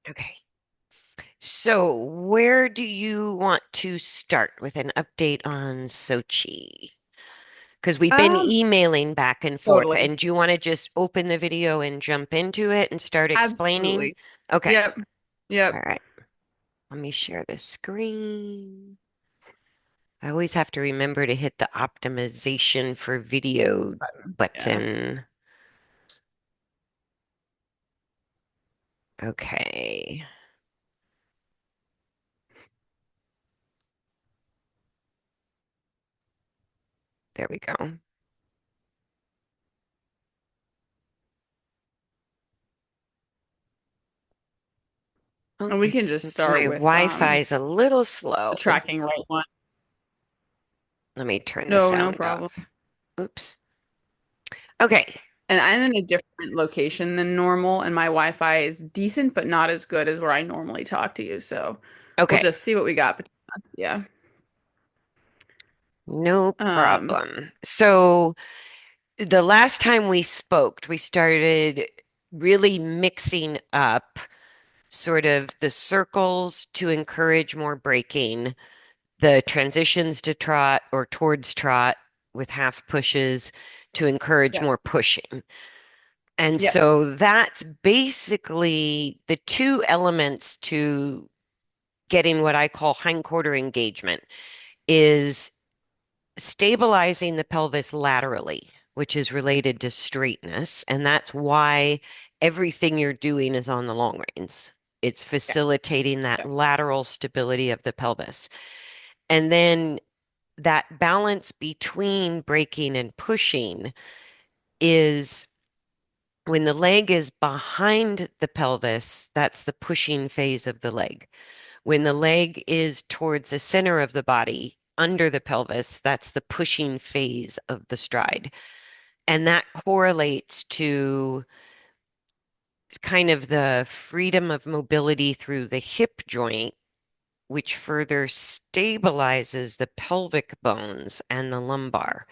Okay. So, where do you want to start with an update on Sochi? Because we've been Um, emailing back and forth, Totally. and do you want to just open the video and jump into it and start explaining? Absolutely. Okay. Yep. All Yep. right. Let me share the screen. I always have to remember to hit the optimization for video Yeah. button. Okay. There we go. Oh, And we I can just think my start with Wi-Fi is a little the slow. tracking right one. Let me turn the No, no sound problem. off. Oops. Okay. And I'm in a different location than normal, and my Wi-Fi is decent, but not as good as where I normally talk to you. So we'll Okay. just see what we got. Yeah. No Um, problem. So the last time we spoke, we started really mixing up sort of the circles to encourage more braking, the transitions to trot or towards trot with half pushes to encourage yeah. more pushing. And Yeah. so that's basically the two elements to getting what I call hindquarter engagement is stabilizing the pelvis laterally, which is related to straightness. And that's why everything you're doing is on the long reins. It's Yeah. facilitating that Yeah. lateral stability of the pelvis. And then that balance between braking and pushing is when the leg is behind the pelvis, that's the pushing phase of the leg. When the leg is towards the center of the body, under the pelvis, that's the pushing phase of the stride. And that correlates to kind of the freedom of mobility through the hip joint, which further stabilizes the pelvic bones and the lumbar.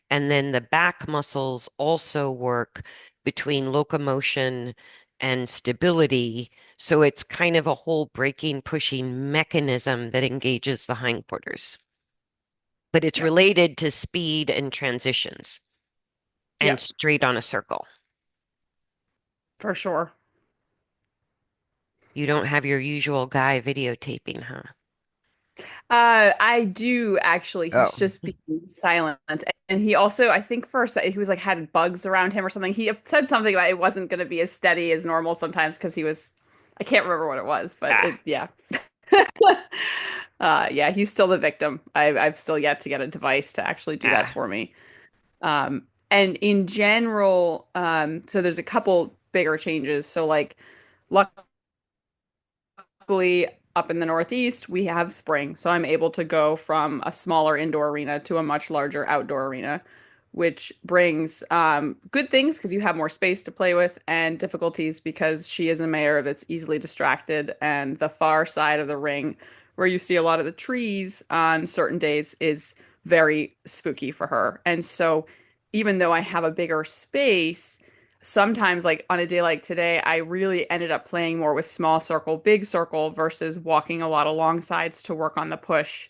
And then the back muscles also work between locomotion and stability. So it's kind of a whole braking, pushing mechanism that engages the hindquarters. But it's Yeah. related to speed and transitions Yeah. and straight on a circle. For sure. You don't have your usual guy videotaping, huh? I do actually. Oh, He's just being silent, and he also, I think, for a sec, he was like had bugs around him or something. He said something about it wasn't going to be as steady as normal sometimes because he was. I can't remember what it was, but ah, it, yeah. Yeah, he's still the victim. I've still yet to get a device to actually do that ah. for me. And in general, so there's a couple bigger changes. So like, luckily, up in the Northeast, we have spring. So I'm able to go from a smaller indoor arena to a much larger outdoor arena, which brings good things because you have more space to play with, and difficulties because she is a mare that's easily distracted. And the far side of the ring, where you see a lot of the trees on certain days, is very spooky for her. And so, even though I have a bigger space, sometimes like on a day like today, I really ended up playing more with small circle, big circle versus walking a lot of long sides to work on the push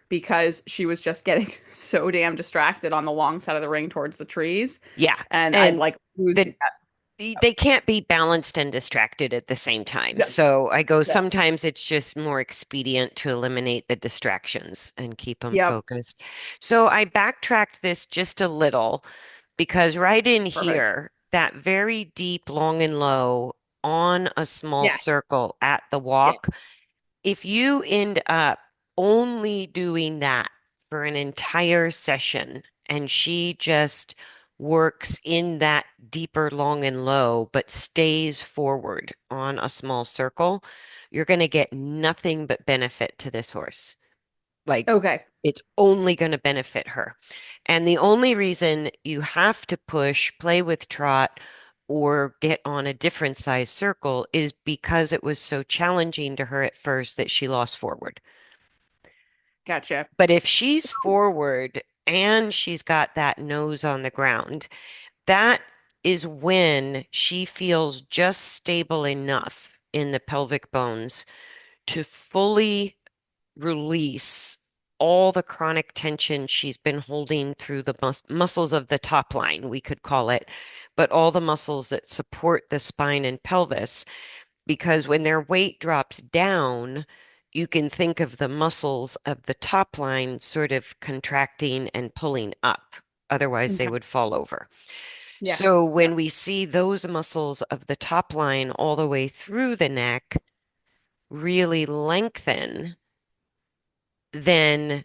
because she was just getting so damn distracted on the long side of the ring towards the trees. Yeah. And I'd And like lose. the they can't be balanced and distracted at the same time. Yeah, So I go, yeah, sometimes it's just more expedient to eliminate the distractions and keep them yep, focused. So I backtracked this just a little because right in perfect. here, that very deep, long and low on a small Yes, circle at the yeah, walk, if you end up only doing that for an entire session and she just works in that deeper long and low, but stays forward on a small circle, you're going to get nothing but benefit to this horse. Like okay, it's only going to benefit her. And the only reason you have to push, play with trot, or get on a different size circle is because it was so challenging to her at first that she lost forward. gotcha. But if So, she's forward and she's got that nose on the ground, that is when she feels just stable enough. in the pelvic bones to fully release all the chronic tension she's been holding through the muscles of the top line, we could call it, but all the muscles that support the spine and pelvis. Because when their weight drops down, you can think of the muscles of the top line sort of contracting and pulling up. Otherwise, they Okay. would fall over. So Yes. when Yep. we see those muscles of the top line all the way through the neck really lengthen, then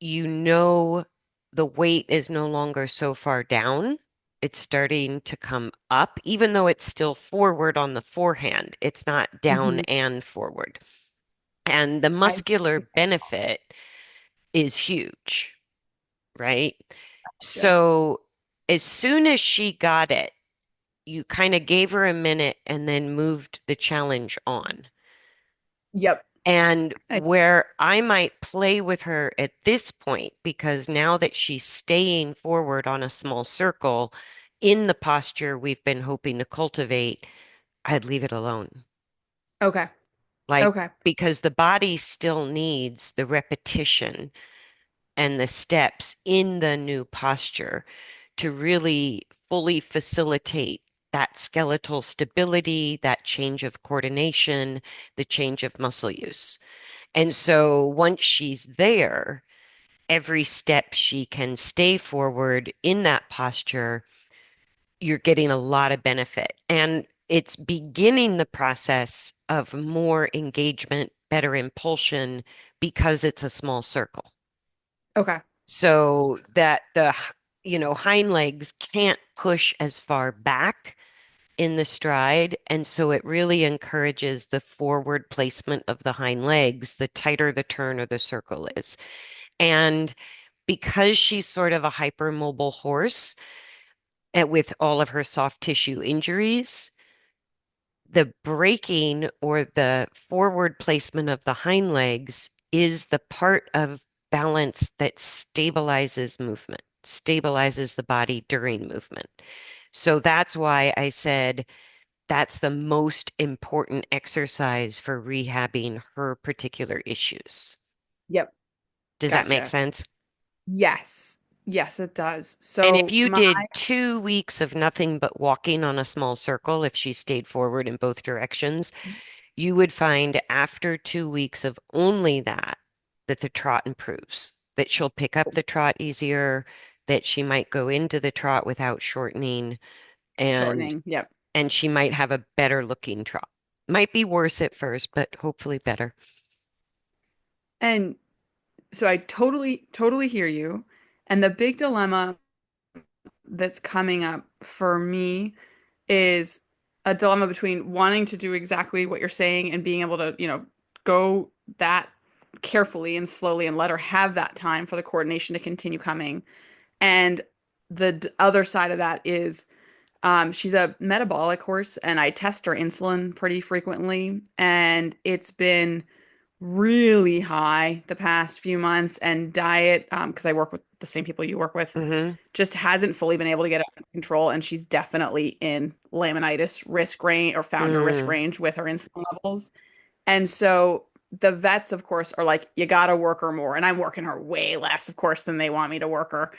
you know the weight is no longer so far down. It's starting to come up, even though it's still forward on the forehand. It's not down Hmm. and forward. And the I muscular think I benefit is huge, right? gotcha. So as soon as she got it, you kind of gave her a minute and then moved the challenge on. Yep. And I, where I might play with her at this point, because now that she's staying forward on a small circle in the posture we've been hoping to cultivate, I'd leave it alone. okay. Like, Okay. because the body still needs the repetition and the steps in the new posture to really fully facilitate that skeletal stability, that change of coordination, the change of muscle use. And so once she's there, every step she can stay forward in that posture, you're getting a lot of benefit. And it's beginning the process of more engagement, better impulsion because it's a small circle. Okay. So that the hind legs can't push as far back in the stride. And so it really encourages the forward placement of the hind legs, the tighter the turn or the circle is. And because she's sort of a hypermobile horse with all of her soft tissue injuries, the braking or the forward placement of the hind legs is the part of balance that stabilizes movement, stabilizes the body during movement. So that's why I said that's the most important exercise for rehabbing her particular issues. Yep. Does that make Gotcha. sense? Yes. Yes, it does. And if So you my did 2 weeks of nothing but walking on a small circle, if she stayed forward in both directions, you would find after 2 weeks of only that, that the trot improves, that she'll pick up the trot easier, that she might go into the trot without shortening, and shortening. Yep. and she might have a better looking trot. Might be worse at first, but hopefully better. And so I totally hear you. And the big dilemma that's coming up for me is a dilemma between wanting to do exactly what you're saying and being able to, go that carefully and slowly and let her have that time for the coordination to continue coming. And the other side of that is she's a metabolic horse, and I test her insulin pretty frequently, and it's been really high the past few months. And diet, because I work with the same people you work with, Hmm. just hasn't fully been able to get it under control. And she's definitely in laminitis risk range or founder risk Mm, range with her insulin levels. And so the vets, of course, are like, you got to work her more. And I'm working her way less, of course, than they want me to work her.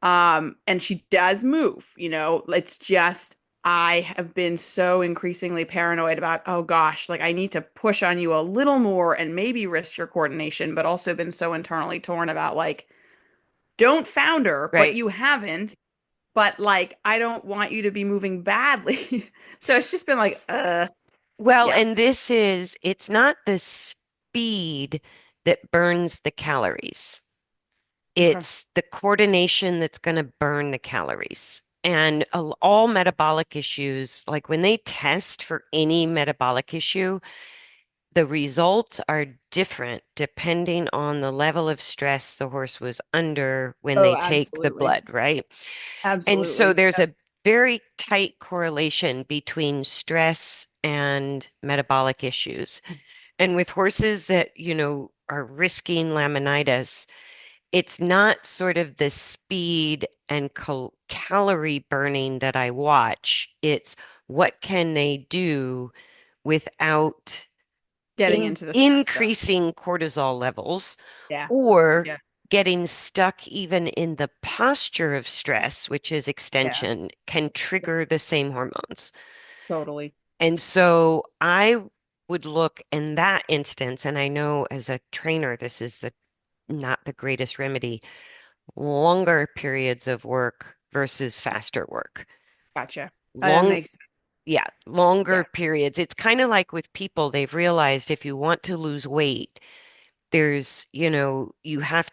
And she does move, it's just I have been so increasingly paranoid about, oh gosh, like I need to push on you a little more and maybe risk your coordination, but also been so internally torn about like, don't founder, but right. you haven't, but like I don't want you to be moving badly. So it's just been like, Well, yeah. and it's not the speed that burns the calories. Okay. It's the coordination that's going to burn the calories. And all metabolic issues, like when they test for any metabolic issue, the results are different depending on the level of stress the horse was under when Oh, they take the absolutely. blood, right? And so Absolutely. there's Yep. a very tight correlation between stress and metabolic issues. And with horses that, are risking laminitis, it's not sort of the speed and calorie burning that I watch. It's what can they do without Getting into the stress stuff. increasing cortisol levels Yeah. or Yeah. getting stuck even in the posture of stress, which is Yeah. extension, can trigger the same hormones. Totally. And so I would look in that instance, and I know as a trainer, this is not the greatest remedy, longer periods of work versus faster work. Gotcha. That Long, makes yeah, longer yeah. periods. It's kind of like with people, they've realized if you want to lose weight, there's, you have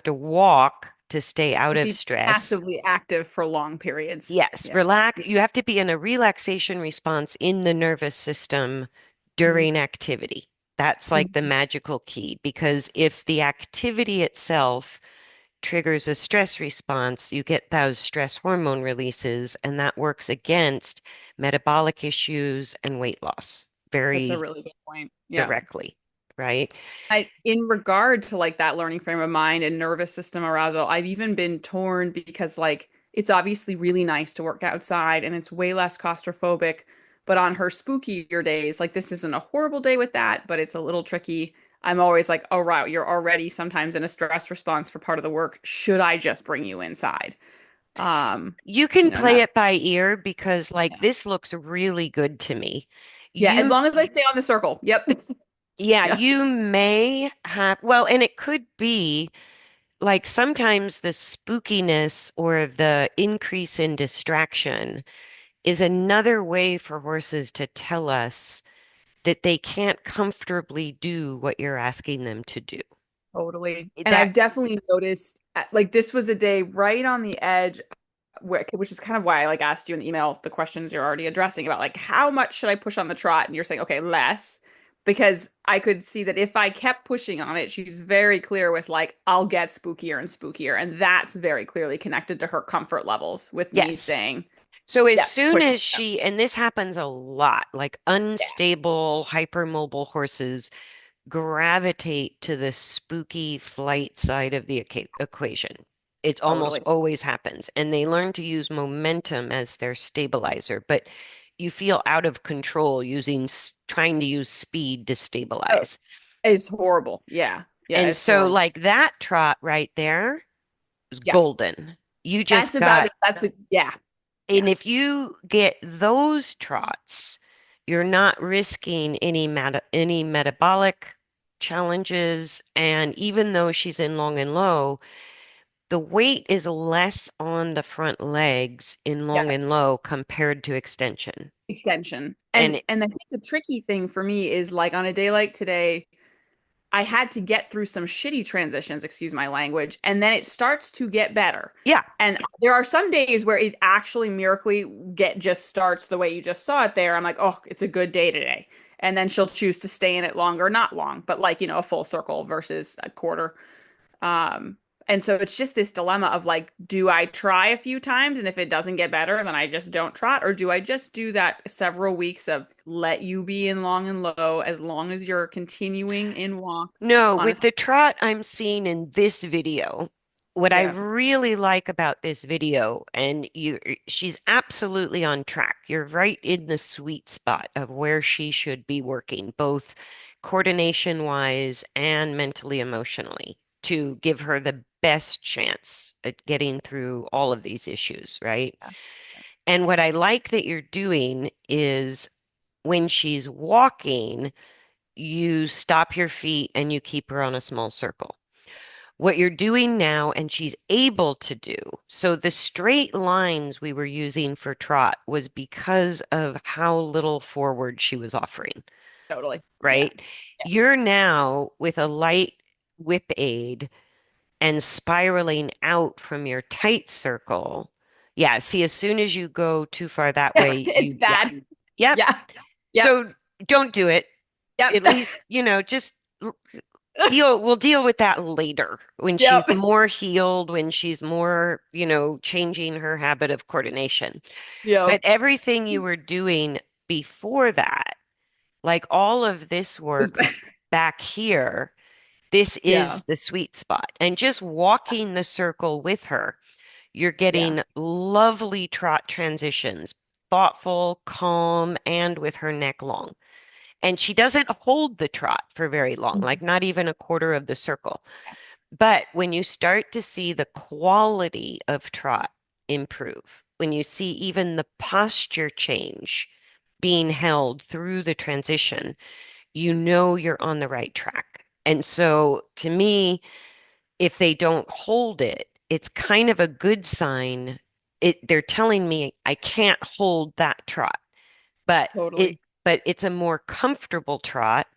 to walk to stay out But of be stress. passively active for long periods. Yes, Yeah. relax. You have to be in a relaxation response in the nervous system Mhm. during activity. That's like the Mhm. magical key because if the activity itself triggers a stress response, you get those stress hormone releases, and that works against metabolic issues and weight loss That's a very really good point. Yeah. directly, right? In regard to like that learning frame of mind and nervous system arousal, I've even been torn because like it's obviously really nice to work outside and it's way less claustrophobic. But on her spookier days, like this isn't a horrible day with that, but it's a little tricky. I'm always like, oh, right, you're already sometimes in a stress response for part of the work. Should I just bring you inside? Um, You can and play that, it by ear because, like, yeah. this looks really good to me. Yeah, as You, long as I stay on the circle. Yep. yeah, Yeah, you may have, well, and it could be like sometimes the spookiness or the increase in distraction is another way for horses to tell us that they can't comfortably do what you're asking them to do. totally. And That, I've definitely noticed like this was a day right on the edge which is kind of why I like asked you in the email the questions you're already addressing about like how much should I push on the trot? And you're saying, okay, less, because I could see that if I kept pushing on it, she's very clear with like I'll get spookier and spookier, and that's very clearly connected to her comfort levels with me yes. saying, So as yeah, soon push. as Yeah, and this happens a lot, like unstable, hypermobile horses gravitate to the spooky flight side of the equation. It almost totally. always happens, and they learn to use momentum as their stabilizer, but you feel out of control trying to use speed to Oh, stabilize. it's horrible. Yeah, yeah, And it's so horrible. like that trot right there is Yeah, golden. You that's just about got it. That's a yeah, And yeah, if you get those trots, you're not risking any metabolic challenges. And even though she's in long and low, the weight is less on the front legs in long yeah. and low compared to extension. Extension. And And I think the tricky thing for me is like on a day like today. I had to get through some shitty transitions, excuse my language, and then it starts to get better. yeah, And there are some days where it actually miraculously get just starts the way you just saw it there. I'm like, oh, it's a good day today. And then she'll choose to stay in it longer, not long, but like, a full circle versus a quarter. Um, and so it's just this dilemma of like, do I try a few times and if it doesn't get better, then I just don't trot, or do I just do that several weeks of let you be in long and low as long as you're continuing in walk no, on a with the trot I'm seeing in this video, what I yeah, really like about this video, and she's absolutely on track. You're right in the sweet spot of where she should be working, both coordination wise and mentally, emotionally, to give her the best chance at getting through all of these issues, right? yeah, And what I like that you're doing is when she's walking, you stop your feet and you keep her on a small circle. What you're doing now, and she's able to do, so the straight lines we were using for trot was because of how little forward she was offering, totally. Yeah. right? You're now with a light whip aid and spiraling out from your tight circle. Yeah, see, as soon as you go too far that Yeah. way, It's yeah, bad. yep. Yeah. Yep. So don't do it. Yep. At least, just we'll deal with that later when Yep. she's more healed, when she's more, changing her habit of coordination. Yep. But everything you were doing before that, like all of this It's work bad. back here, this Yeah. is the sweet spot. And just walking the circle with her, you're Yeah. getting lovely trot transitions. thoughtful, calm, and with her neck long. And she doesn't hold the trot for very long, like not even a quarter of the circle. But when you start to see the quality of trot improve, when you see even the posture change being held through the transition, you know you're on the right track. And so to me, if they don't hold it, it's kind of a good sign. They're telling me I can't hold that trot, but it Totally. but it's a more comfortable trot,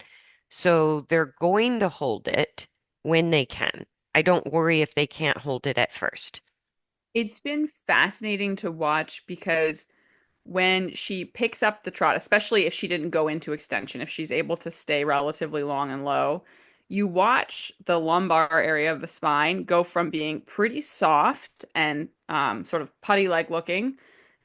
so they're going to hold it when they can. I don't worry if they can't hold it at first. It's been fascinating to watch because when she picks up the trot, especially if she didn't go into extension, if she's able to stay relatively long and low, you watch the lumbar area of the spine go from being pretty soft and sort of putty-like looking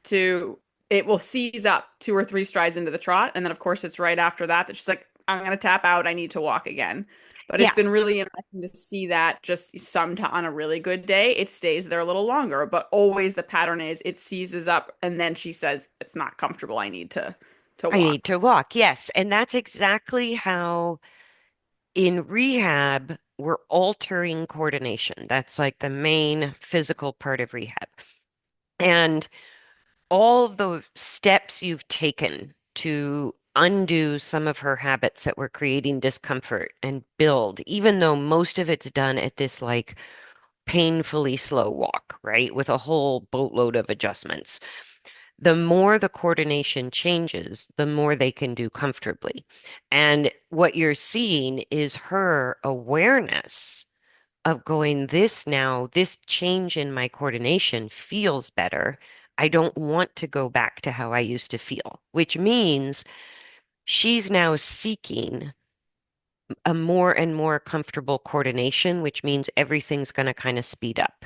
to it will seize up two or three strides into the trot. And then, of course, it's right after that that she's like, I'm going to tap out. I need to walk again. But it's Yeah, been really interesting to see that just sometime on a really good day, it stays there a little longer. But always the pattern is it seizes up and then she says, it's not comfortable. I need to I need walk. to walk. Yes, and that's exactly how in rehab we're altering coordination. That's like the main physical part of rehab. And all the steps you've taken to undo some of her habits that were creating discomfort and build, even though most of it's done at this like painfully slow walk, right? With a whole boatload of adjustments. The more the coordination changes, the more they can do comfortably. And what you're seeing is her awareness of going, this now, this change in my coordination feels better. I don't want to go back to how I used to feel, which means she's now seeking a more and more comfortable coordination, which means everything's going to kind of speed up.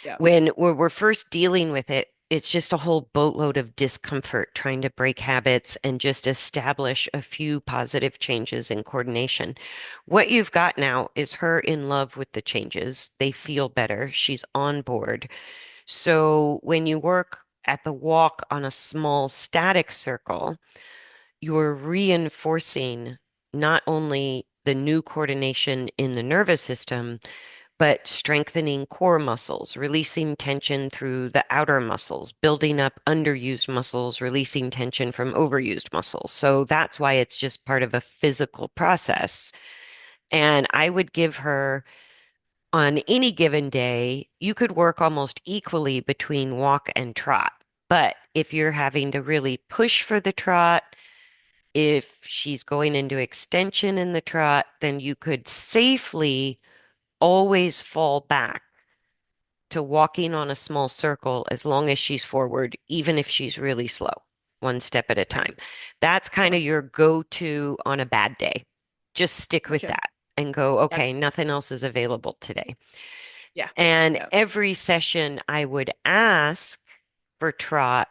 Yeah. When we're first dealing with it, it's just a whole boatload of discomfort trying to break habits and just establish a few positive changes in coordination. What you've got now is her in love with the changes. They feel better. She's on board. So when you work at the walk on a small static circle, you're reinforcing not only the new coordination in the nervous system, but strengthening core muscles, releasing tension through the outer muscles, building up underused muscles, releasing tension from overused muscles. So that's why it's just part of a physical process. And I would give her on any given day, you could work almost equally between walk and trot. But if you're having to really push for the trot, if she's going into extension in the trot, then you could safely always fall back to walking on a small circle as long as she's forward, even if she's really slow, one step at a Right. time. That's kind Okay. of your go-to on a bad day. Just stick with Gotcha. that and go, That, okay, nothing else is available today. yeah. And Yeah. every session, I would ask for trot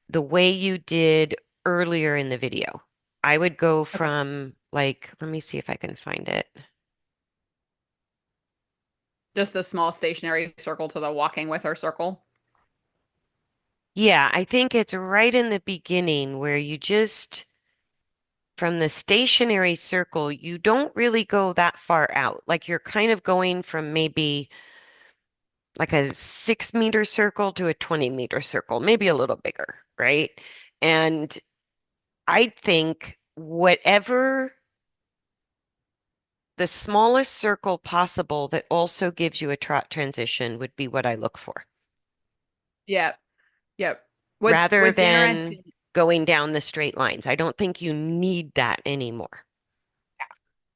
the way you did earlier in the video. I would go Okay. from like, let me see if I can find it. Just the small stationary circle to the walking with her circle. Yeah, I think it's right in the beginning where you just, from the stationary circle, you don't really go that far out. Like you're kind of going from maybe like a 6 meter circle to a 20-meter circle, maybe a little bigger, right? And I think whatever the smallest circle possible that also gives you a trot transition would be what I look for, Yeah. Yep. rather What's than interesting, going down the straight lines. I don't think you need that anymore.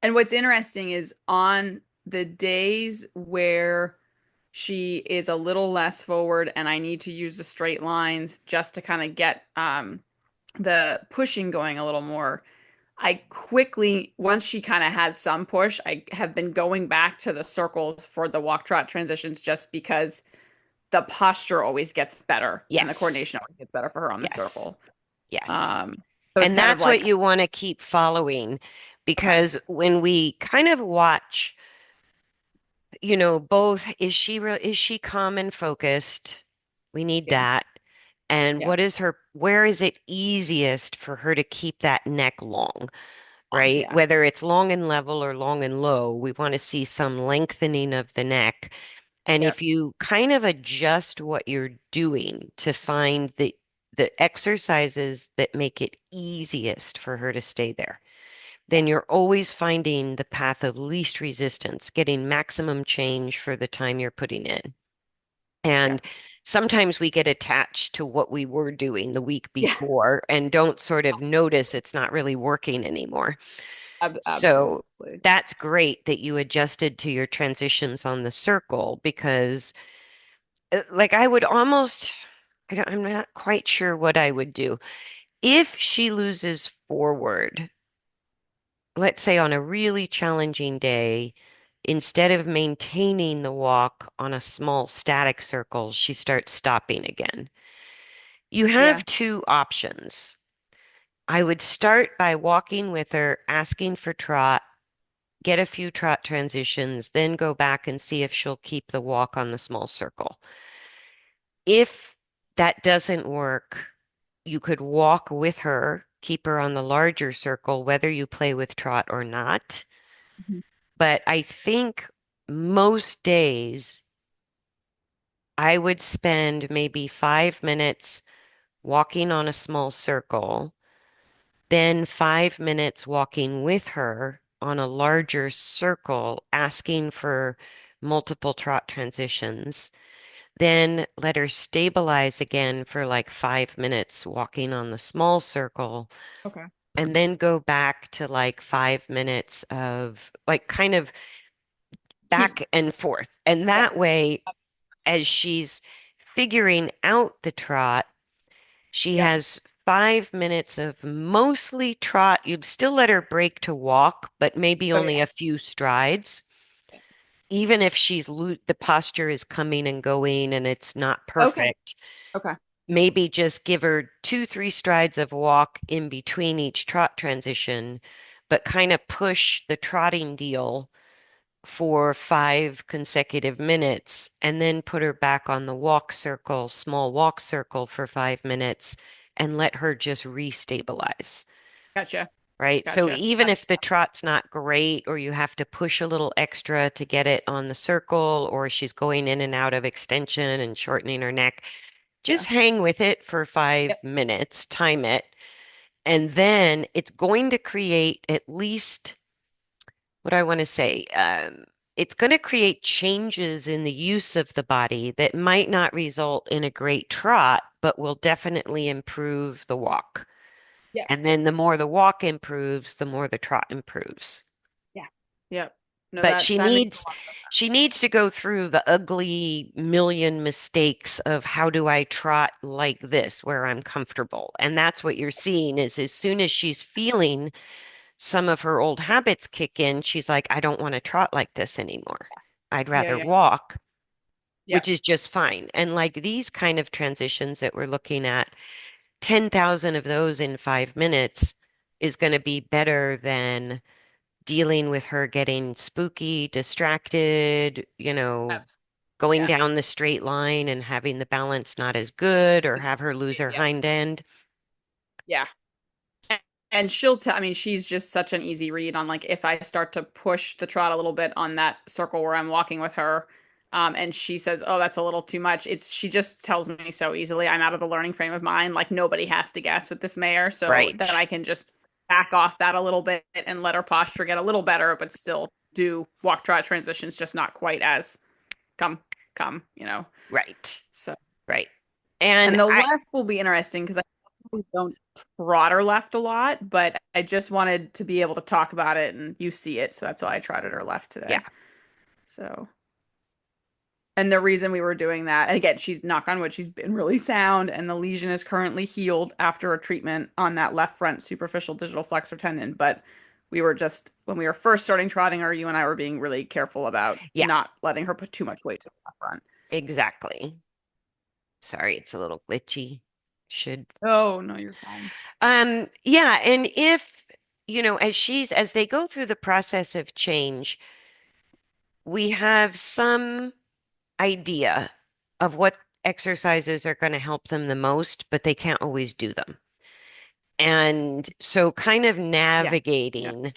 and what's interesting is on the days where she is a little less forward and I need to use the straight lines just to kind of get the pushing going a little more. I quickly, once she kind of has some push, I have been going back to the circles for the walk trot transitions just because the posture always gets better and the Yes, coordination always gets better for her on the yes, circle. yes. Um, so it's And kind of that's what like, you want to keep following okay, because when we kind of watch, both is she calm and focused? We need yeah, that. and Yeah. where is it easiest for her to keep that neck long, right? Yeah. Whether it's long and level or long and low, we want to see some lengthening of the neck. And Yeah. if you kind of adjust what you're doing to find the exercises that make it easiest for her to stay there, Yeah. then you're always finding the path of least resistance, getting maximum change for the time you're putting in. Yeah. And sometimes we get attached to what we were doing the week Yeah. before and don't sort of notice it's not really working anymore. So Absolutely. that's great that you adjusted to your transitions on the circle because, like, I would almost, I'm not quite sure what I would do. If she loses forward, let's say on a really challenging day, instead of maintaining the walk on a small static circle, she starts stopping again. You Yeah. have two options. I would start by walking with her, asking for trot, get a few trot transitions, then go back and see if she'll keep the walk on the small circle. If that doesn't work, you could walk with her, keep her on the larger circle, whether you play with trot or not. Mhm. But I think most days I would spend maybe 5 minutes walking on a small circle, then 5 minutes walking with her on a larger circle, asking for multiple trot transitions, then let her stabilize again for like 5 minutes walking on the small circle, Okay. and then go back to like 5 minutes of like kind of Keep. back and forth. And Yeah. that way, as she's figuring out the trot, she Yeah. has 5 minutes of mostly trot. You'd still let her break to walk, but maybe Okay. only a few strides. Even if the posture is coming and going and it's not Okay. perfect, Okay. maybe just give her 2, 3 strides of walk in between each trot transition, but kind of push the trotting deal for 5 consecutive minutes and then put her back on the walk circle, small walk circle for 5 minutes and let her just restabilize. Gotcha. Right. So Gotcha. even if the trot's not great, or you have to push a little extra to get it on the circle, or she's going in and out of extension and shortening her neck, just Yeah. hang with it for five Yep. minutes, time it, and then it's going to create at least what I want to say. It's going to create changes in the use of the body that might not result in a great trot, but will definitely improve the walk. Yeah. And then the more the walk improves, the more the trot improves. Yeah. Yep. No, But that makes a lot of she needs to go through the ugly million mistakes of how do I trot like this where I'm comfortable. And that's what you're seeing is as soon as she's feeling some of her old habits kick in, she's like, I don't want to trot like this anymore. I'd Yeah. rather Yeah. walk, Yeah. which is just fine. And like these kind of transitions that we're looking at, 10,000 of those in 5 minutes is going to be better than dealing with her getting spooky, distracted, Abs- going Yeah. down the straight line and having the balance not as good or have her lose her Yep. hind end. Yeah. And she'll tell, I mean, she's just such an easy read on like if I start to push the trot a little bit on that circle where I'm walking with her, and she says, "Oh, that's a little too much." She just tells me so easily. I'm out of the learning frame of mind. Like nobody has to guess with this mare, so Right. then I can just back off that a little bit and let her posture get a little better, but still do walk trot transitions, just not quite as come come. Right. So. Right. And And the I, left will be interesting because I probably don't trot her left a lot, but I just wanted to be able to talk about it and you see it. So that's why I trotted her left yeah, today. So, and the reason we were doing that, and again, she's knock on wood, she's been really sound, and the lesion is currently healed after a treatment on that left front superficial digital flexor tendon. But we were just, when we were first starting trotting her, you and I were being really careful about yeah, not letting her put too much weight to the left front. exactly. Sorry, it's a little glitchy. Should Oh, no, you're fine. yeah, and if as they go through the process of change, we have some idea of what exercises are going to help them the most, but they can't always do them. And so, kind of Yeah. Yeah. navigating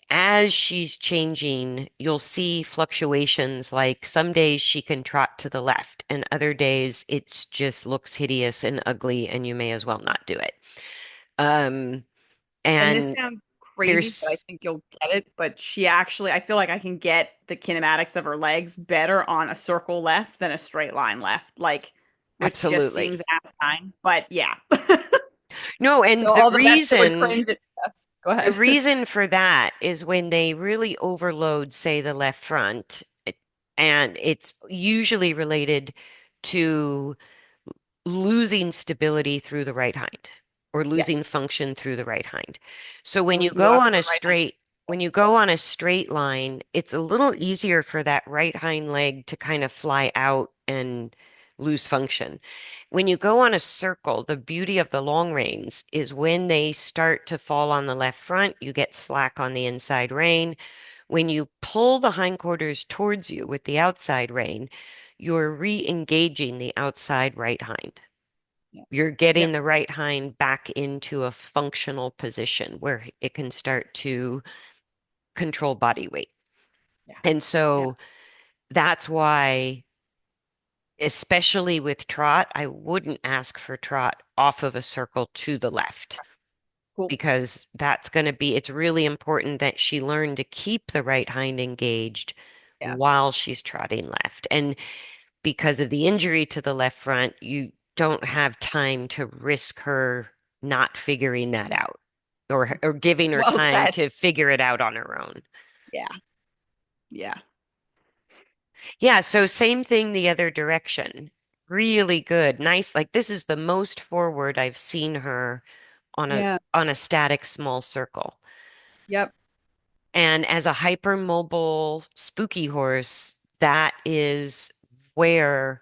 as she's changing, you'll see fluctuations like some days she can trot to the left, and other days it just looks hideous and ugly, and you may as well not do it. Um, And this and sounds crazy, but I there's think you'll get it. But she actually, I feel like I can get the kinematics of her legs better on a circle left than a straight line left, like, which just absolutely seems asinine. But yeah. no, and So all the vets that would cringe at stuff. Go the ahead. reason for that is when they really overload, say, the left front, and it's usually related to losing stability through the right hind or Yeah. losing function through the right hind. So So we can go after the right hand. when you go on a straight line, it's a little easier for that right hind leg to kind of fly out and lose function. When you go on a circle, the beauty of the long reins is when they start to fall on the left front, you get slack on the inside rein. When you pull the hindquarters towards you with the outside rein, you're re-engaging the outside right hind. Yeah. You're getting Yep. the right hind back into a functional position where it can start to control body weight. Yeah. And Yeah. so that's why, especially with trot, I wouldn't ask for trot off of a circle to the left Cool. because it's really important that she learn to keep the right hind engaged Yeah. while she's trotting left. And because of the injury to the left front, you don't have time to risk her not figuring that out or giving her Well time said. to figure it out on her own. Yeah. Yeah. Yeah, so same thing the other direction. Really good. Nice. Like this is the most forward I've seen her Yeah. on a static small circle. Yep. And as a hypermobile spooky horse, that is where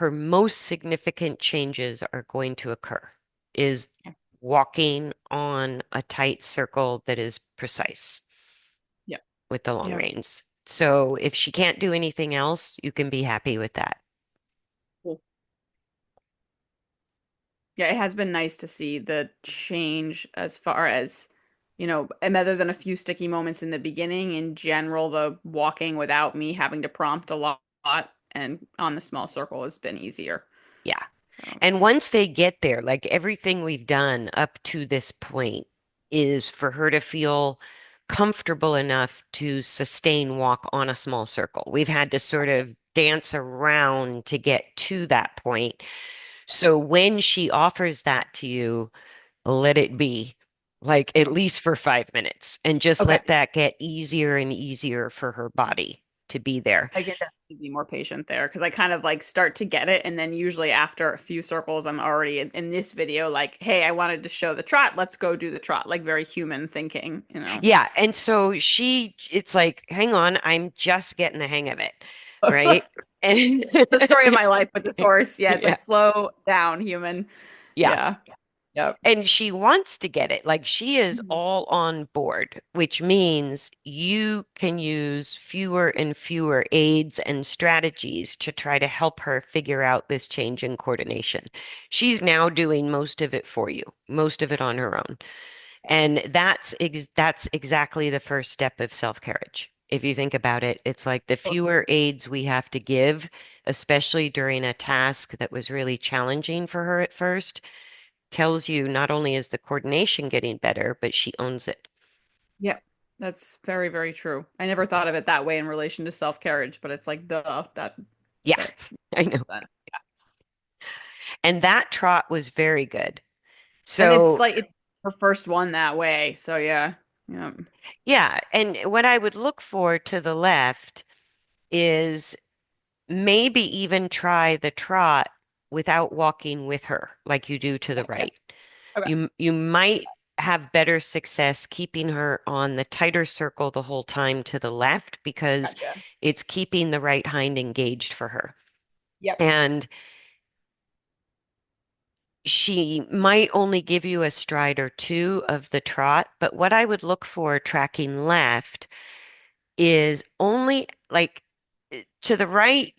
her most significant changes are going to occur, is walking on a tight circle that is precise Yep. with the long Yep. reins. So if she can't do anything else, you can be happy with that. Cool. Yeah, it has been nice to see the change as far as, and other than a few sticky moments in the beginning, in general, the walking without me having to prompt a lot and on the small circle has been easier. Yeah. So, And once they get there, like everything we've done up to this point is for her to feel comfortable enough to sustain walk on a small circle. We've had to sort of dance around to get to that point. So when she offers that to you, let it be like at least for 5 minutes and just okay. let that get easier and easier for her body to be there. I can definitely be more patient there because I kind of like start to get it. And then usually after a few circles, I'm already in this video, like, hey, I wanted to show the trot. Let's go do the trot. Like very human thinking. Yeah. And so it's like, hang on, I'm just getting the hang of it. Right. And The story of my life with this horse. Yeah, it's like yeah. slow down, human. Yeah. Yeah. Yep. And she wants to get it. Like she is Mhm. all on board, which means you can use fewer and fewer aids and strategies to try to help her figure out this change in coordination. She's now doing most of it for you, most of it on her own. And that's exactly the first step of self-carriage. If you think about it, it's like the fewer aids we have to give, especially during a task that was really challenging for her at first, tells you not only is the coordination getting better, but she owns it. Yep. That's very, very true. I never thought of it that way in relation to self-carriage, but it's like, duh, Yeah, that I makes know. sense. And that trot was very good. And it's So, like it's her first one that way. So yeah. Yeah. yeah. And what I would look for to the left is maybe even try the trot without walking with her like you do to the Okay. right. Okay. You might have better success keeping her on the tighter circle the whole time to the left because Gotcha. it's keeping the right hind engaged for her. Yep. And she might only give you a stride or two of the trot, but what I would look for tracking left is only like to the right,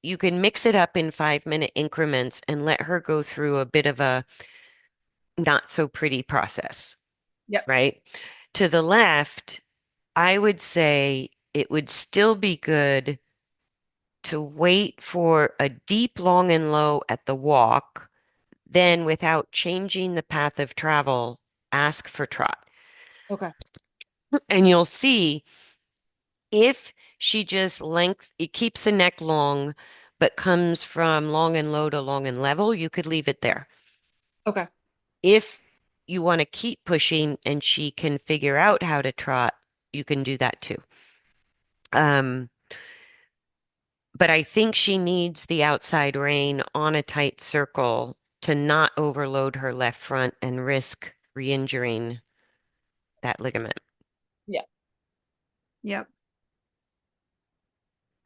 you can mix it up in 5 minute increments and let her go through a bit of a not so pretty process, Yep. right? To the left, I would say it would still be good to wait for a deep, long, and low at the walk, then without changing the path of travel, ask for trot. Okay. And you'll see if she just it keeps the neck long, but comes from long and low to long and level, you could leave it there. Okay. If you want to keep pushing and she can figure out how to trot, you can do that too. Um, but I think she needs the outside rein on a tight circle to not overload her left front and risk re-injuring that ligament. Yep. Yep.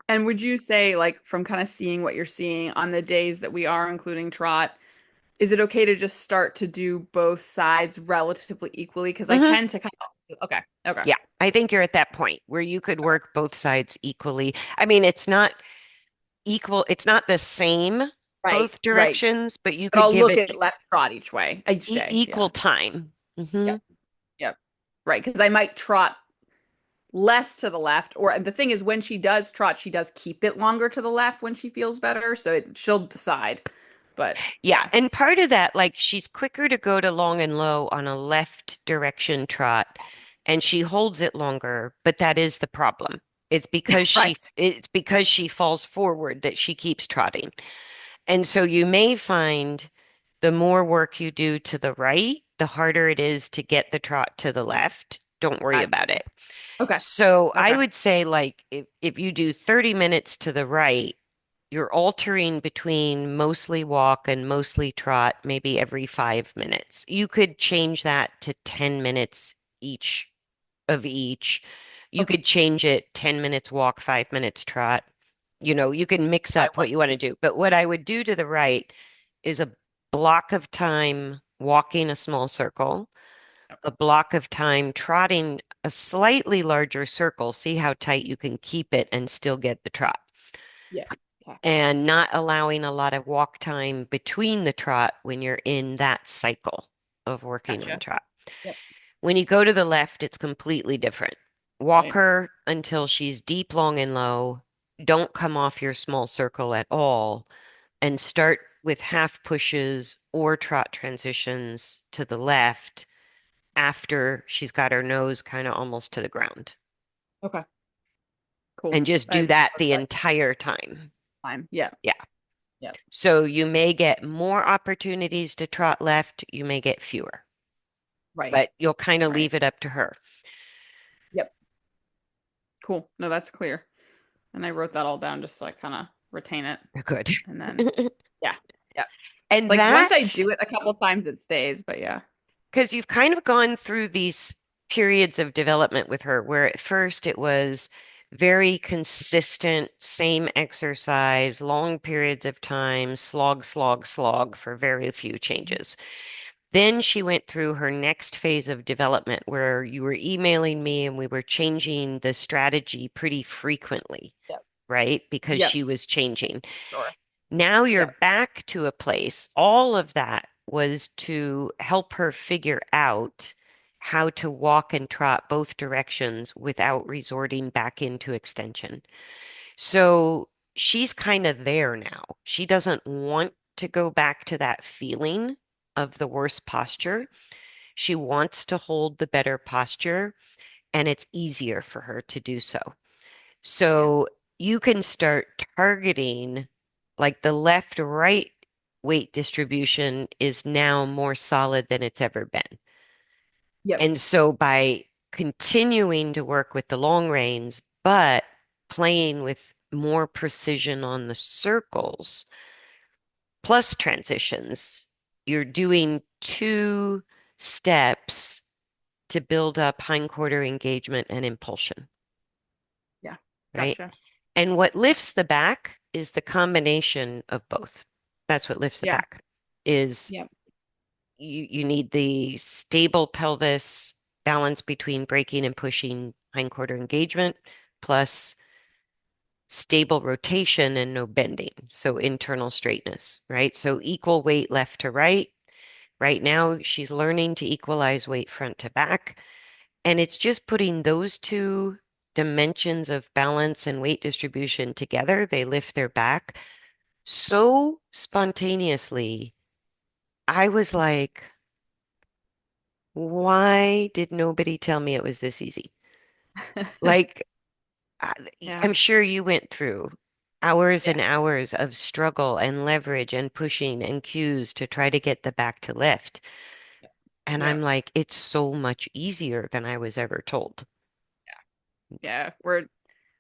And would you say, like, from kind of seeing what you're seeing on the days that we are including trot, is it okay to just start to do both sides relatively equally? Because I Hmm. tend to kind of, okay, okay, Yeah, I think you're at that point where you could work both sides equally. I mean, it's not equal, it's not the same right, both right. directions, but you But could I'll give look it at left trot each way, each day. equal Yeah, time. Hmm. yep, yep. Right, because I might trot less to the left, or the thing is, when she does trot, she does keep it longer to the left when she feels better, so she'll decide. But Yeah, yeah, and part of that, like she's quicker to go to long and low on a left direction trot, and she holds it longer, but that is the problem. right. It's because she falls forward that she keeps trotting. And so you may find the more work you do to the right, the harder it is to get the trot to the left. Don't worry Gotcha. about it. Okay, So I okay. would say like if you do 30 minutes to the right, you're altering between mostly walk and mostly trot maybe every 5 minutes. You could change that to 10 minutes each of each. You Okay. could change it 10 minutes walk, 5 minutes trot. You can mix I up what want you want to do. But what I would do to the right is a block of time walking a small circle, a block of time trotting a slightly larger circle. See how tight you can keep it and still get the trot. yeah. Okay. And not allowing a lot of walk time between the trot when you're in that cycle of working on Gotcha. trot. Yep. When you go to the left, it's completely different. Walk Right. her until she's deep, long, and low. Don't come off your small circle at all and start with half pushes or trot transitions to the left after she's got her nose kind of almost to the ground. Okay. Cool. And just I do will that start the that entire time. time. Yeah. Yeah. Yeah. So you may get more opportunities to trot left, you may get fewer, Right. but you'll kind of Right. leave it up to her. Yep. Cool. No, that's clear. And I wrote that all down just so I kind of retain it. Good. And then, yeah. Yeah. It's And like once I that, do it a couple times, it stays. But yeah. because you've kind of gone through these periods of development with her, where at first it was very consistent, same exercise, long periods of time, slog, slog, slog for very few changes. Then she went through her next phase of development where you were emailing me and we were changing the strategy pretty frequently, Yep. right? Because Yep. she was changing. Sure. Now you're Yep. back to a place. All of that was to help her figure out how to walk and trot both directions without resorting back into extension. So she's kind of there now. She doesn't want to go back to that feeling of the worst posture. She wants to hold the better posture, and it's easier for her to do so. Yeah. So you can start targeting like the left right weight distribution is now more solid than it's ever been. Yep. And so by continuing to work with the long reins, but playing with more precision on the circles plus transitions, you're doing two steps to build up hindquarter engagement and impulsion, Yeah. right? Gotcha. And what lifts the back is the combination of both. That's what lifts the Yeah. back is Yep. you need the stable pelvis balance between braking and pushing hindquarter engagement plus stable rotation and no bending. So internal straightness, right? So equal weight left to right. Right now, she's learning to equalize weight front to back. And it's just putting those two dimensions of balance and weight distribution together. They lift their back so spontaneously. I was like, why did nobody tell me it was this easy? Like, I- Yeah. I'm sure you went through hours Yeah. and hours of struggle and leverage and pushing and cues to try to get the back to lift. And Yeah. I'm like, it's so much easier than I was ever told. Yeah. We're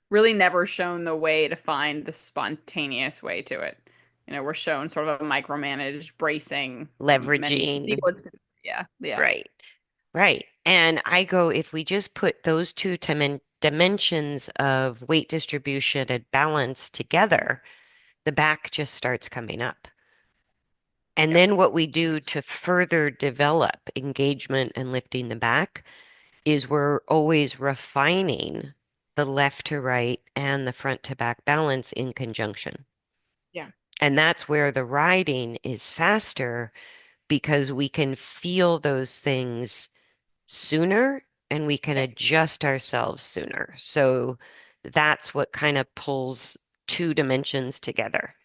really never shown the way to find the spontaneous way to it. We're shown sort of a micromanaged bracing, and Leveraging, yeah, yeah, right, right. And I go, if we just put those two dimensions of weight distribution and balance together, the back just starts coming up. And yeah, then what we do to further develop engagement and lifting the back is we're always refining the left to right and the front to back balance in conjunction. yeah. And that's where the riding is faster because we can feel those things sooner and we can Yeah. adjust ourselves sooner. So that's what kind of pulls two dimensions together.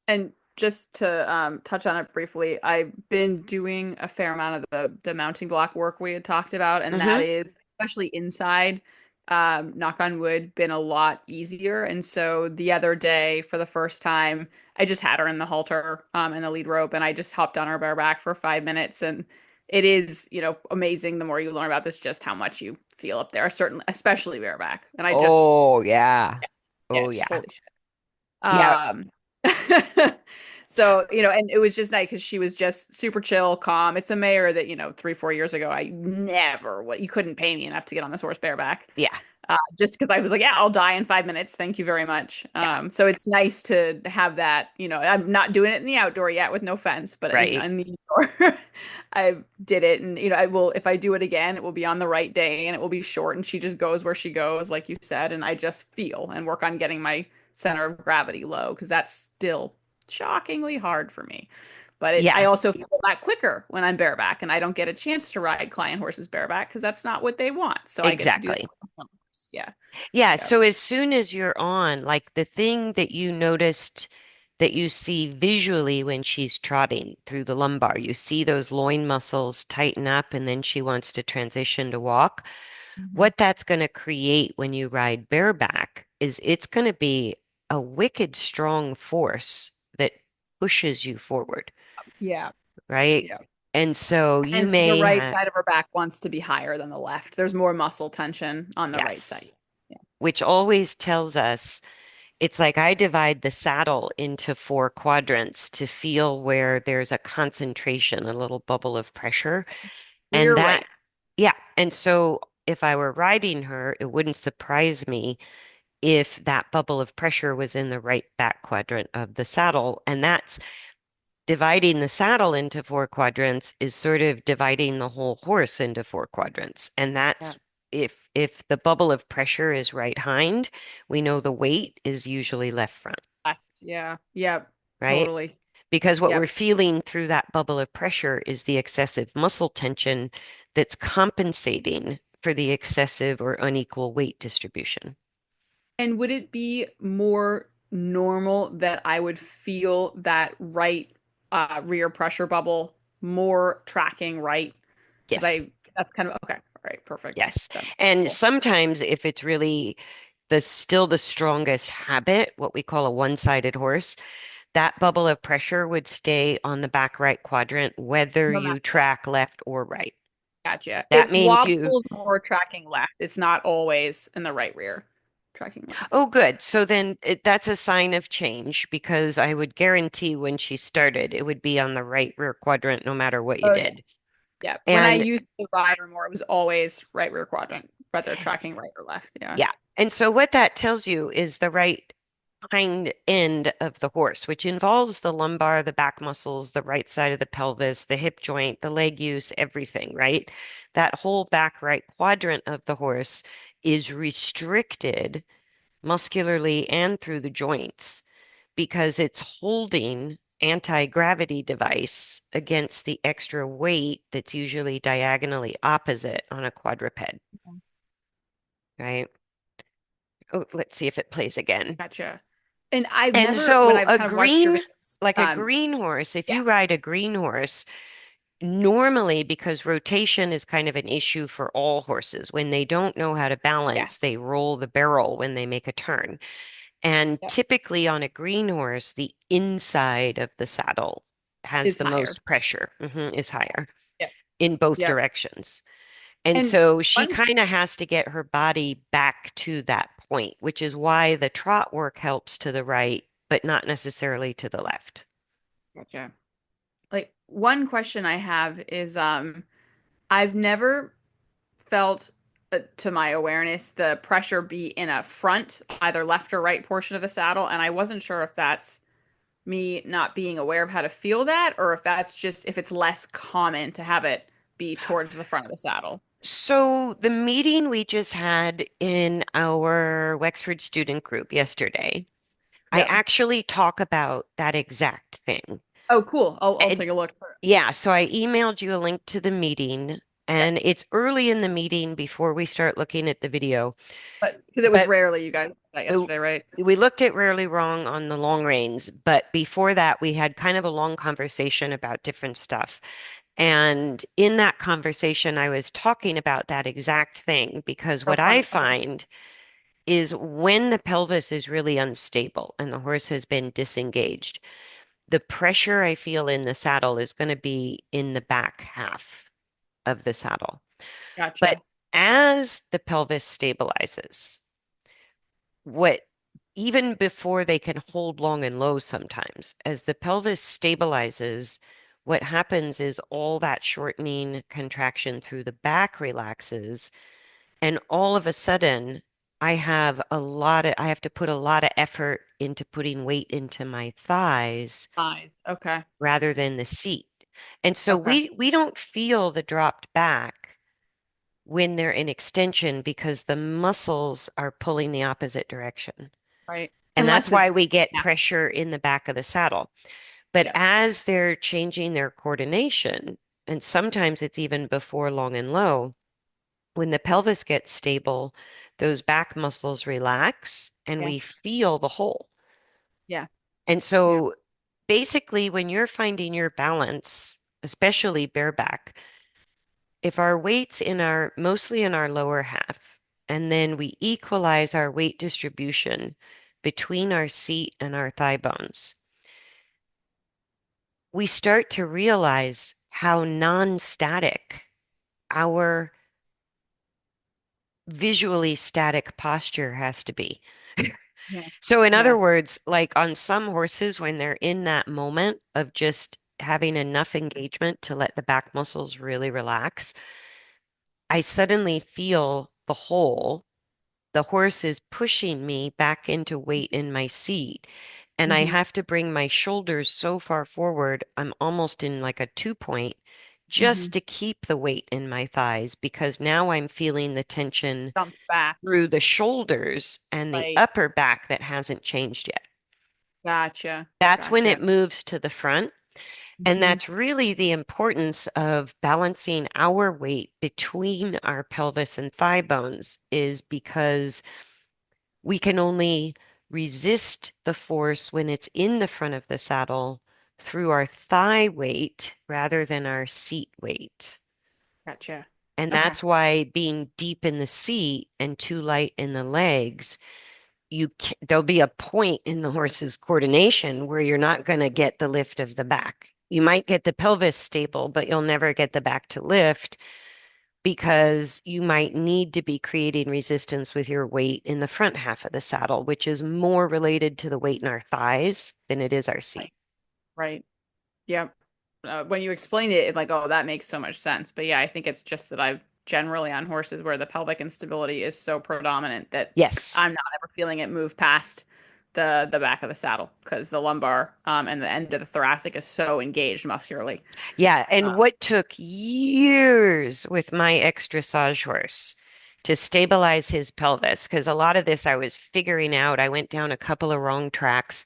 And just to touch on it briefly, I've been doing a fair amount of the mounting block work we had talked about, and that Hmm. is especially inside, knock on wood, been a lot easier. And so the other day, for the first time, I just had her in the halter and the lead rope, and I just hopped on her bareback for 5 minutes, and it is, amazing the more you learn about this, just how much you feel up there, certainly, especially bareback. And I just, Oh, yeah. yeah, Oh, just yeah. holy shit. Yeah. Um, so, and it was just nice because she was just super chill, calm. It's a mare that, 3, 4 years ago, I never, what you couldn't pay me enough to get on this horse bareback. Yeah. Just because I was like, yeah, I'll die in 5 minutes. Thank you very much. Yeah. So it's nice to have that, I'm not doing it in the outdoor yet with no fence, but Right. in the indoor, I did it. And, I will, if I do it again, it will be on the right day and it will be short and she just goes where she goes, like you said. And I just feel and work on getting my center of gravity low because that's still shockingly hard for me. But I Yeah. also feel that quicker when I'm bareback and I don't get a chance to ride client horses bareback because that's not what they want. So I get to do that. Exactly. Yeah. Yeah. Yeah. So as soon as you're on, like the thing that you noticed that you see visually when she's trotting through the lumbar, you see those loin muscles tighten up and then she wants to transition to walk. Mhm. What that's going to create when you ride bareback is it's going to be a wicked strong force that pushes you forward, Yeah. right? Yeah. And so you And the may right have, side of her back wants to be higher than the left. There's more muscle tension on the right side. yes, Yeah. which always tells us it's like I divide the saddle into four quadrants to feel where there's a concentration, a little bubble of pressure. And Rear that, right. yeah. And so if I were riding her, it wouldn't surprise me if that bubble of pressure was in the right back quadrant of the saddle. And that's dividing the saddle into four quadrants is sort of dividing the whole horse into four quadrants. And Yeah. that's if the bubble of pressure is right hind, we know the weight is usually left front, Left. Yeah. Yep. right? Totally. Because what we're Yep. feeling through that bubble of pressure is the excessive muscle tension that's compensating for the excessive or unequal weight distribution. And would it be more normal that I would feel that right rear pressure bubble more tracking right? Because Yes. that's kind of okay. All right. Perfect. Yes. That's And cool. sometimes if it's really the strongest habit, what we call a one-sided horse, that bubble of pressure would stay on the back right quadrant, whether No you matter. track left or right. Gotcha. That It means you, wobbles more tracking left. It's not always in the right rear tracking left. oh, good. So then that's a sign of change because I would guarantee when she started, it would be on the right rear quadrant no matter what you Oh yeah. did. Yeah. When I And used the rider more, it was always right rear quadrant, whether tracking right or left. Yeah. yeah. And so what that tells you is the right hind end of the horse, which involves the lumbar, the back muscles, the right side of the pelvis, the hip joint, the leg use, everything, right? That whole back right quadrant of the horse is restricted muscularly and through the joints because it's holding anti-gravity device against the extra weight that's usually diagonally opposite on a quadruped, right? Oh, let's see if it plays again. Gotcha. And I've And never, when so I've kind of watched your videos, like a green horse, if yeah, you ride a green horse, normally because rotation is kind of an issue for all horses, when they don't know how to yeah, balance, they roll the barrel when they make a turn. And yeah, typically on a green horse, the inside of the saddle has is the higher. most pressure, is higher Yep, in both yep. directions. And And so she one, kind of has to get her body back to that point, which is why the trot work helps to the right, but not necessarily to the left. gotcha. Like one question I have is, I've never felt, to my awareness, the pressure be in a front, either left or right portion of the saddle, and I wasn't sure if that's me not being aware of how to feel that, or if that's just if it's less common to have it be towards the front of the saddle. So the meeting we just had in our Wexford student group yesterday, I Yep. actually talk about that exact thing. Oh, cool. I'll And take a look. yeah, so I emailed you a link to the meeting, Yep. and it's early in the meeting before we start looking at the video. But because it was But rarely you guys did that uh, yesterday, right? we looked at Rarely Wrong on the long reins, but before that, we had kind of a long conversation about different stuff. And in that conversation, I was talking about that exact thing because So what I funny. Okay. find is when the pelvis is really unstable and the horse has been disengaged, the pressure I feel in the saddle is going to be in the back half of the saddle. But Gotcha. as the pelvis stabilizes, what even before they can hold long and low sometimes, as the pelvis stabilizes, what happens is all that shortening contraction through the back relaxes, and all of a sudden, I have to put a lot of effort into putting weight into my thighs Fine. Okay. rather than the seat. And so Okay. we don't feel the dropped back when they're in extension because the muscles are pulling the opposite direction. Right. And that's Unless why it's, we get yeah. pressure in the back of the saddle. But Yeah. as they're changing their coordination, and sometimes it's even before long and low, when the pelvis gets stable, those back muscles relax and Yeah. we feel the hole. Yeah. And Yeah. so basically, when you're finding your balance, especially bareback, if our weight's mostly in our lower half, and then we equalize our weight distribution between our seat and our thigh bones, we start to realize how non-static our visually static posture has to be. Yeah. So, in other Yeah. words, like on some horses, when they're in that moment of just having enough engagement to let the back muscles really relax, I suddenly feel the hole. The horse is pushing me back into weight in my seat. And I Hmm. have to bring my shoulders so far forward, I'm almost in like a 2 point Hmm. just to keep the weight in my thighs because now I'm feeling the tension Jump back. through the shoulders and the Right. upper back that hasn't changed yet. Gotcha. That's when it Gotcha. moves to the front. And Hmm. that's really the importance of balancing our weight between our pelvis and thigh bones is because we can only resist the force when it's in the front of the saddle through our thigh weight rather than our seat weight. Gotcha. And Okay. that's why being deep in the seat and too light in the legs, there'll be a point in the horse's coordination where you're not going to get the lift of the back. You might get the pelvis stable, but you'll never get the back to lift because you might need to be creating resistance with your weight in the front half of the saddle, which is more related to the weight in our thighs than it is our seat. Right. Right. Yep. When you explain it, like, oh, that makes so much sense. But yeah, I think it's just that I've generally on horses where the pelvic instability is so predominant that Yes. I'm not ever feeling it move past the back of the saddle because the lumbar and the end of the thoracic is so engaged muscularly. Yeah. Uh, And what took years with my ex dressage horse to stabilize his pelvis because a lot of this I was figuring out. I went down a couple of wrong tracks.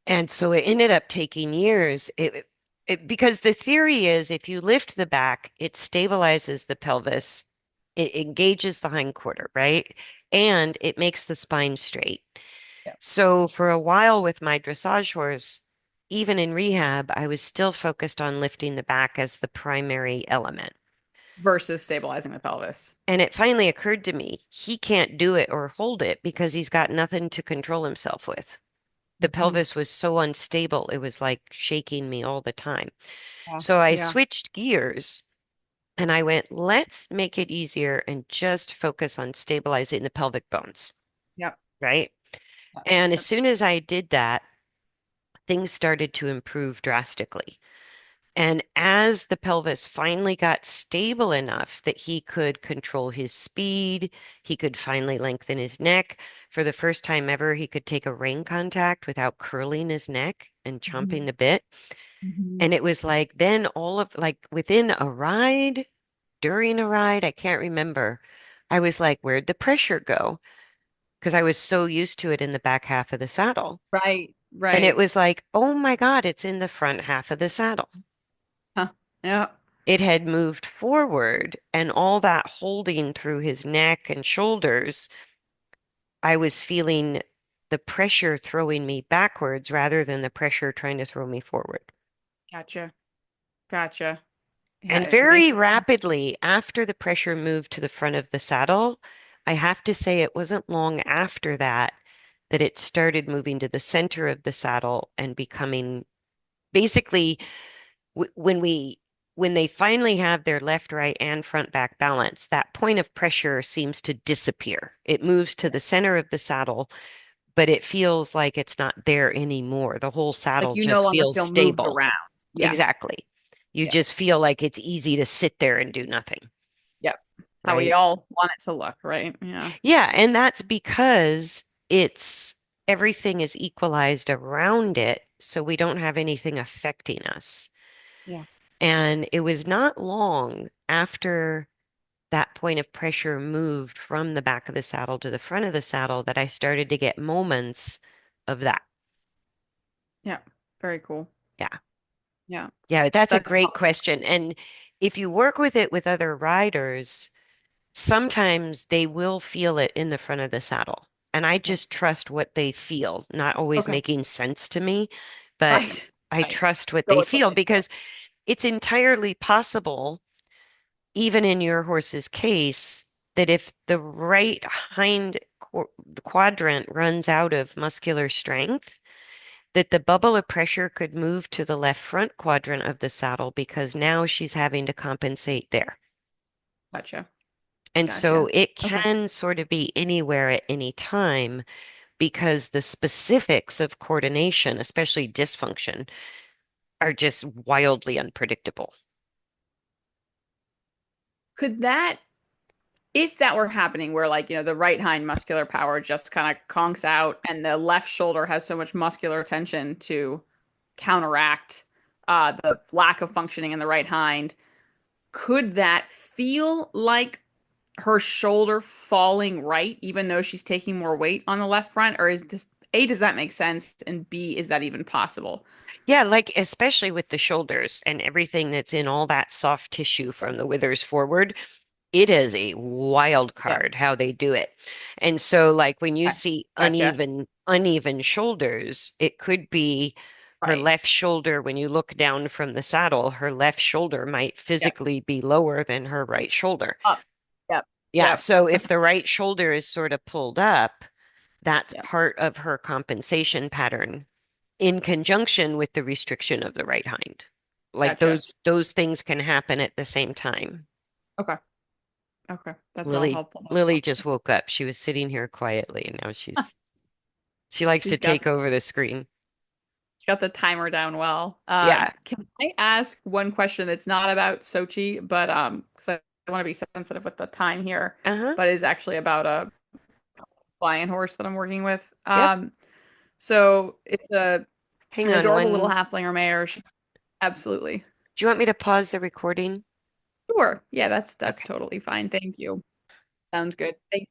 And so it ended up taking years. Because the theory is if you lift the back, it stabilizes the pelvis, it engages the hindquarter, right? And it makes the spine straight. Yeah. So for a while with my dressage horse, even in rehab, I was still focused on lifting the back as the primary element. Versus stabilizing the pelvis. And it finally occurred to me he can't do it or hold it because he's got nothing to control himself with. The Mhm. pelvis was so unstable, it was like shaking me all the time. Yeah. So I Yeah. switched gears and I went, let's make it easier and just focus on stabilizing the pelvic bones, Yep. right? Yep. And as Yep. soon as I did that, things started to improve drastically. And as the pelvis finally got stable enough that he could control his speed, he could finally lengthen his neck. For the first time ever, he could take a rein contact without curling his neck and chomping Mhm. the bit. Mhm. And it was like then all of like within a ride, during a ride, I can't remember. I was like, where'd the pressure go? Because I was so used to it in the back half of the saddle. Right. And it Right. was like, oh my God, it's in the front half of the saddle. Huh. Yeah. It had moved forward, and all that holding through his neck and shoulders, I was feeling the pressure throwing me backwards rather than the pressure trying to throw me forward. Gotcha. Gotcha. Yeah, And it makes very rapidly after the pressure moved to the front of the saddle, I have to say it wasn't long after that that it started moving to the center of the saddle and becoming basically when we when they finally have their left, right, and front back balance, that point of pressure seems to disappear. It moves to the center of the saddle, but it feels like it's not there anymore. The whole like saddle you no just longer feels feel moved stable. around. Yeah. Exactly. You Yeah. just feel like it's easy to sit there and do nothing, Yep. How we right? all want it to look, right? Yeah. Yeah, and that's because it's everything is equalized around it, so we don't have anything affecting us. Yeah. And it was not long after that point of pressure moved from the back of the saddle to the front of the saddle that I started to get moments of that. Yeah. Very cool. Yeah. Yeah. Yeah, that's a That's great helpful. question. And if you work with it with other riders, sometimes they will feel it in the front of the saddle. And I Yeah. just trust what they feel, not always Okay. making sense to me, but Right. I Right. trust what Go they with what feel they feel. because it's entirely possible, even in your horse's case, that if the right quadrant runs out of muscular strength, that the bubble of pressure could move to the left front quadrant of the saddle because now she's having to compensate there. Gotcha. And so Gotcha. it Okay. can sort of be anywhere at any time because the specifics of coordination, especially dysfunction, are just wildly unpredictable. Could that, if that were happening, where like, the right hind muscular power just kind of conks out and the left shoulder has so much muscular tension to counteract the lack of functioning in the right hind, could that feel like her shoulder falling right, even though she's taking more weight on the left front? Or is this, A, does that make sense? And B, is that even possible? Yeah, like especially with the shoulders and everything that's in all that soft tissue from the withers forward, it is a wild Yeah. card how they do it. And so like when you Okay. see Gotcha. uneven shoulders, it could be her Right. left shoulder when you look down from the saddle, her left shoulder might Yep. physically be lower than her right shoulder. Up. Yep. Yeah, Yep. so if Okay. the right shoulder is sort of pulled up, that's Yep. part of her compensation pattern in conjunction with the restriction of the right hind. Like Gotcha. those things can happen at the same time. Okay. Okay. That's all Lily helpful. That's Lily just helpful. woke up. She was sitting here quietly and now she likes to She's got take over the screen. she's got the timer down well. Yeah. Can I ask one question that's not about Sochi, but because I want to be sensitive with the time here, Uh-huh. but is actually about a flying horse that I'm working with. Yep. So it's Hang an on adorable little one. halflinger mare. She's absolutely Do you want me to pause the recording? sure. Yeah, that's Okay. totally fine. Thank you. Sounds good. Thank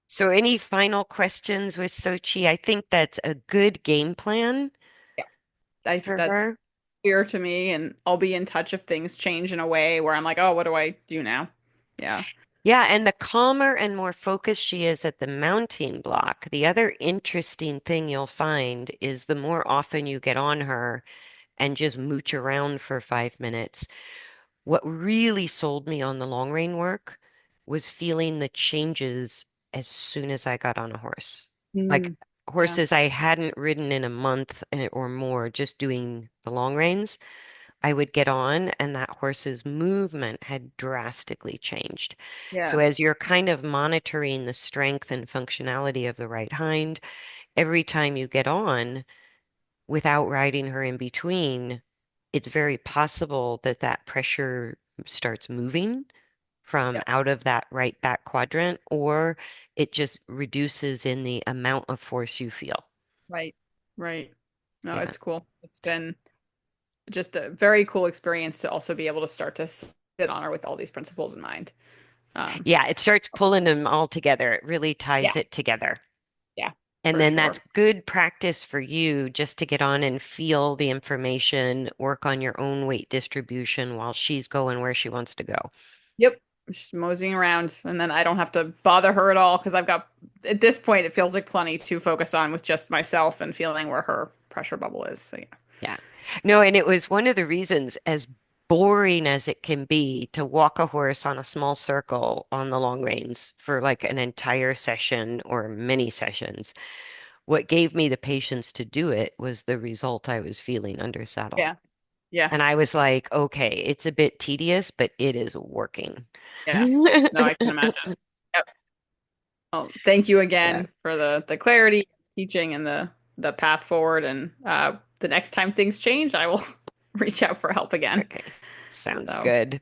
So, any final questions with Sochi? I think that's a good game plan you. for That's her. clear to me, and I'll be in touch if things change in a way where I'm like, oh, what do I do now? Yeah. Yeah, and the calmer and more focused she is at the mounting block, the other interesting thing you'll find is the more often you get on her and just mooch around for 5 minutes. What really sold me on the long rein work was feeling the changes as soon as I got on a horse. Like Mm, yeah. horses I hadn't ridden in a month or more, just doing the long reins. I would get on, and that horse's movement had drastically changed. So, Yeah. as you're kind of monitoring the strength and functionality of the right hind, every time you get on without riding her in between, it's very possible that that pressure starts moving from Yeah. out of that right back quadrant, or it just reduces in the amount of force you feel. Right. Right. No, Yeah. it's cool. It's been just a very cool experience to also be able to start to sit on her with all these principles in mind. Um, Yeah, it starts pulling them all together. It really yeah. ties it together. Yeah, And for then that's sure. good practice for you just to get on and feel the information, work on your own weight distribution while she's going where she wants to go. Yep. Just moseying around, and then I don't have to bother her at all because I've got, at this point, it feels like plenty to focus on with just myself and feeling where her pressure bubble is. So, yeah. Yeah. No, and it was one of the reasons, as boring as it can be, to walk a horse on a small circle on the long reins for like an entire session or many sessions. What gave me the patience to do it was the result I was feeling under saddle. Yeah. Yeah. And I was like, okay, it's a bit tedious, but it is working. Yeah. No, I can imagine. Yep. Well, thank you Yeah. again for the clarity, teaching, and the path forward. And the next time things change, I will reach out for help again. Okay. Sounds So, good.